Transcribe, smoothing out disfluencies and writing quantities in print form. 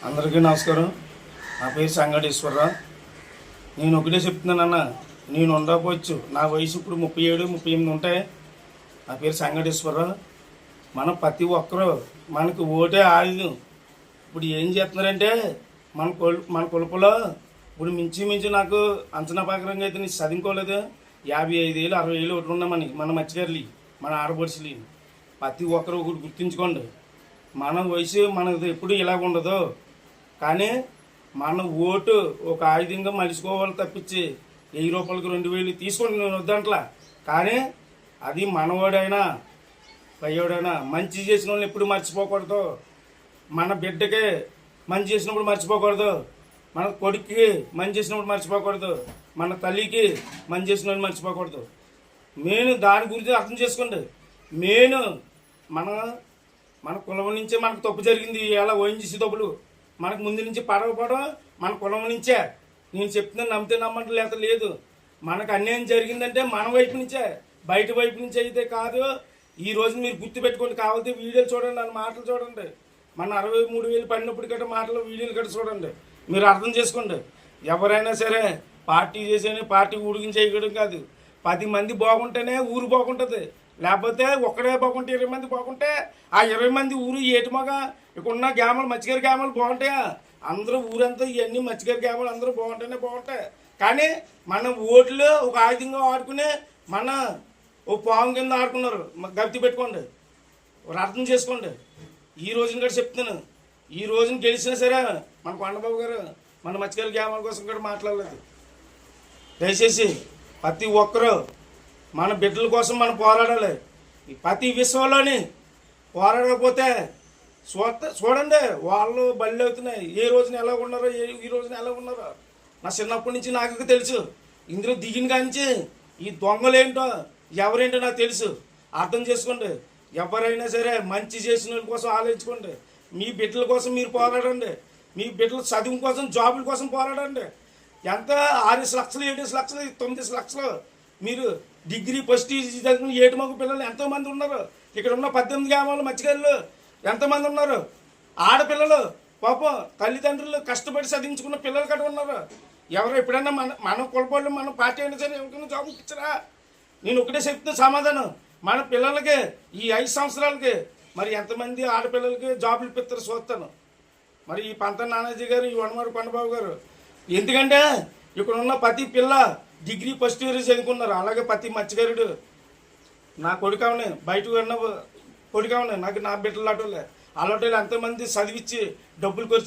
అందరికీ నమస్కారం. నా పేరు సంగటేశ్వరరావు. నేను ఒకటే చెప్తున్నానన్న, నేను ఉండకపోవచ్చు, నా వయసు ఇప్పుడు 37, 38 ఉంటాయి. నా పేరు సంగటేశ్వరరావు. మనం ప్రతి ఒక్కరూ మనకు ఓటే ఆయుధం. ఇప్పుడు ఏం చేస్తున్నారంటే మన కొలుపులో ఇప్పుడు మించి నాకు అంచనా ప్రకారంగా అయితే నేను చదువుకోలేదు. 55 ఏళ్ళు 60 ఏళ్ళు ఒకటి ఉన్నామని మన మత్స్యకారులు, మన ఆడపడుచులు, ప్రతి ఒక్కరు ఒకటి గుర్తుంచుకోండి. మన వయసు మనది ఎప్పుడు ఇలాగ ఉండదు. కానీ మన ఓటు ఒక ఆయుధంగా మలుచుకోవాలి తప్పించి 1000 రూపాయలకు 2000 తీసుకోండి, నేను వద్దంట్లా. కానీ అది మనవాడైనా పయ్యోడైనా మంచి చేసిన వాళ్ళని ఎప్పుడు మర్చిపోకూడదు. మన బిడ్డకి మంచి చేసినప్పుడు మర్చిపోకూడదు, మన కొడుక్కి మంచి చేసినప్పుడు మర్చిపోకూడదు, మన తల్లికి మంచి చేసిన వాళ్ళు మర్చిపోకూడదు. మెయిన్ దాని గురించి అర్థం చేసుకోండి. మెయిన్ మన కులం నుంచే మనకు తప్పు జరిగింది. ఇలా ఓఎన్జీసీ తప్పులు మనకు ముందు నుంచి పడవ మన కులం నుంచే. నేను చెప్తున్నాను, నమ్మితే నమ్మంటే లేక లేదు. మనకు అన్యాయం జరిగిందంటే మన వైపు నుంచే, బయట వైపు నుంచి అయితే కాదు. ఈ రోజు మీరు గుర్తుపెట్టుకోండి. కావాలంటే వీడియోలు చూడండి, నన్ను మాటలు చూడండి. మన 63,000 పడినప్పుడు గట్రా మాటలు వీడియోలు గట్రా చూడండి. మీరు అర్థం చేసుకోండి. ఎవరైనా సరే పార్టీ చేసేనే పార్టీ ఉడికించేయడం కాదు. 10 మంది బాగుంటేనే ఊరు బాగుంటుంది. లేకపోతే ఒక్కడే బాగుంటే 20 మంది బాగుంటే ఆ 20 మంది ఊరు ఏటుమగా ఇక్కడ ఉన్న గ్రామాలు మత్స్యకారి గ్రామాలు బాగుంటాయా? అందరూ ఊరంతా ఇవన్నీ మత్స్యకారి గ్రామాలు అందరూ బాగుంటేనే బాగుంటాయి. కానీ మన ఓట్లు ఒక ఆయుధంగా ఆడుకునే మన ఓ పాము కింద ఆడుకున్నారు. గప్తి పెట్టుకోండి, అర్థం చేసుకోండి. ఈ రోజున కూడా చెప్తున్నాను, ఈ రోజున గెలిచినా సరే మన కొండబాబు గారు మన మత్స్యకారి గ్రామాల కోసం కూడా మాట్లాడలేదు. దయచేసి ప్రతి ఒక్కరూ మన బిడ్డల కోసం మనం పోరాడాలి. ప్రతి విషయంలోని పోరాడకపోతే చూడండి, వాళ్ళు బళ్ళు అవుతున్నాయి. ఏ రోజున ఎలా ఉన్నారో, ఈ రోజున ఎలా ఉన్నారో నా చిన్నప్పటి నుంచి నాకు తెలుసు. ఇందులో దిగిన కాంచి ఈ దొంగలేంటో ఎవరేంటో నాకు తెలుసు. అర్థం చేసుకోండి. ఎవరైనా సరే మంచి చేసిన వాళ్ళ కోసం ఆలోచించుకోండి. మీ బిడ్డల కోసం మీరు పోరాడండి. మీ బిడ్డల చదువు కోసం, జాబుల కోసం పోరాడండి. ఎంత 6 లక్షలు 7 లక్షలు 9 లక్షలు మీరు డిగ్రీ ఫస్ట్ చదివిన 7 మగ పిల్లలు ఎంతోమంది ఉన్నారు. ఇక్కడ ఉన్న 18 గ్రామాలు మత్స్యకారులు ఎంతమంది ఉన్నారు. ఆడపిల్లలు పాపం తల్లిదండ్రులు కష్టపడి చదివించుకున్న పిల్లలు కట్ట ఉన్నారు. ఎవరు ఎప్పుడైనా మన కులపాళ్ళు మన పార్టీ అయినా సరే ఎవరికైనా జాబ్ ఇచ్చారా? నేను ఒకటే చెప్తున్నా సమాధానం. మన పిల్లలకి ఈ 5 సంవత్సరాలకి మరి ఎంతమంది ఆడపిల్లలకి జాబులు ఇప్పిస్తారు చూస్తాను. మరి ఈ పంత నానాజీ గారు, ఈ వనమాడు కొండబాబు గారు, ఎందుకంటే ఇక్కడ ఉన్న ప్రతి పిల్ల డిగ్రీ ఫస్ట్ ఇయర్ చదువుకున్నారు. అలాగే ప్రతి మత్స్యకారుడు నా కొడుకావనే బయటకు ఉన్న కొడుకావనే నాకు నా బిడ్డలు అలాంటి ఎంతమంది చదివించి డబ్బులు ఖర్చు